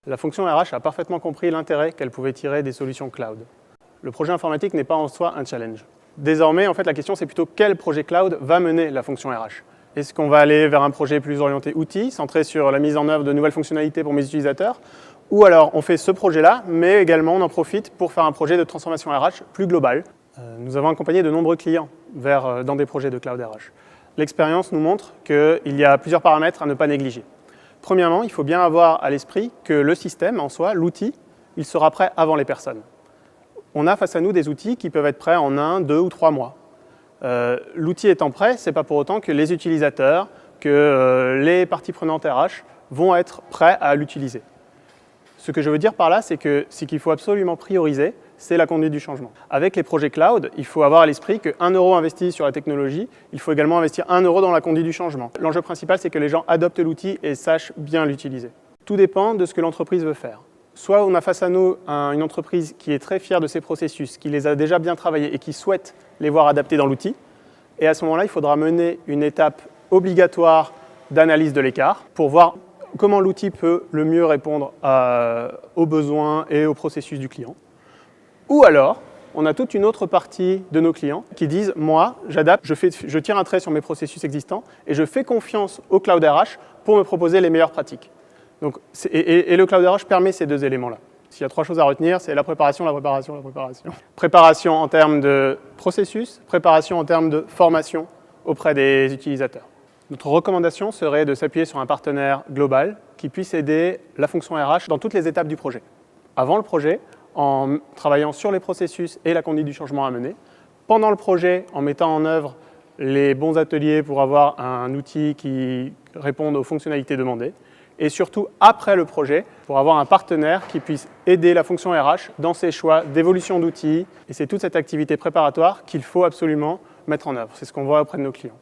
La fonction RH a parfaitement compris l'intérêt qu'elle pouvait tirer des solutions cloud. Le projet informatique n'est pas en soi un challenge. Désormais, en fait, la question c'est plutôt quel projet cloud va mener la fonction RH. Est-ce qu'on va aller vers un projet plus orienté outils, centré sur la mise en œuvre de nouvelles fonctionnalités pour mes utilisateurs, ou alors on fait ce projet-là, mais également on en profite pour faire un projet de transformation RH plus global. Nous avons accompagné de nombreux clients dans des projets de cloud RH. L'expérience nous montre qu'il y a plusieurs paramètres à ne pas négliger. Premièrement, il faut bien avoir à l'esprit que le système en soi, l'outil, il sera prêt avant les personnes. On a face à nous des outils qui peuvent être prêts en 1, 2 ou 3 mois. L'outil étant prêt, ce n'est pas pour autant que les utilisateurs, que les parties prenantes RH vont être prêts à l'utiliser. Ce que je veux dire par là, c'est que ce qu'il faut absolument prioriser, c'est la conduite du changement. Avec les projets cloud, il faut avoir à l'esprit que 1 euro investi sur la technologie, il faut également investir 1 euro dans la conduite du changement. L'enjeu principal, c'est que les gens adoptent l'outil et sachent bien l'utiliser. Tout dépend de ce que l'entreprise veut faire. Soit on a face à nous une entreprise qui est très fière de ses processus, qui les a déjà bien travaillés et qui souhaite les voir adaptés dans l'outil. Et à ce moment-là, il faudra mener une étape obligatoire d'analyse de l'écart pour voir comment l'outil peut le mieux répondre aux besoins et aux processus du client. Ou alors, on a toute une autre partie de nos clients qui disent « moi, j'adapte, je tire un trait sur mes processus existants et je fais confiance au Cloud RH pour me proposer les meilleures pratiques ». Donc, et le Cloud RH permet ces deux éléments-là. S'il y a 3 choses à retenir, c'est la préparation, la préparation, la préparation. Préparation en termes de processus, préparation en termes de formation auprès des utilisateurs. Notre recommandation serait de s'appuyer sur un partenaire global qui puisse aider la fonction RH dans toutes les étapes du projet. Avant le projet, en travaillant sur les processus et la conduite du changement à mener. Pendant le projet, en mettant en œuvre les bons ateliers pour avoir un outil qui réponde aux fonctionnalités demandées. Et surtout, après le projet, pour avoir un partenaire qui puisse aider la fonction RH dans ses choix d'évolution d'outils. Et c'est toute cette activité préparatoire qu'il faut absolument mettre en œuvre. C'est ce qu'on voit auprès de nos clients.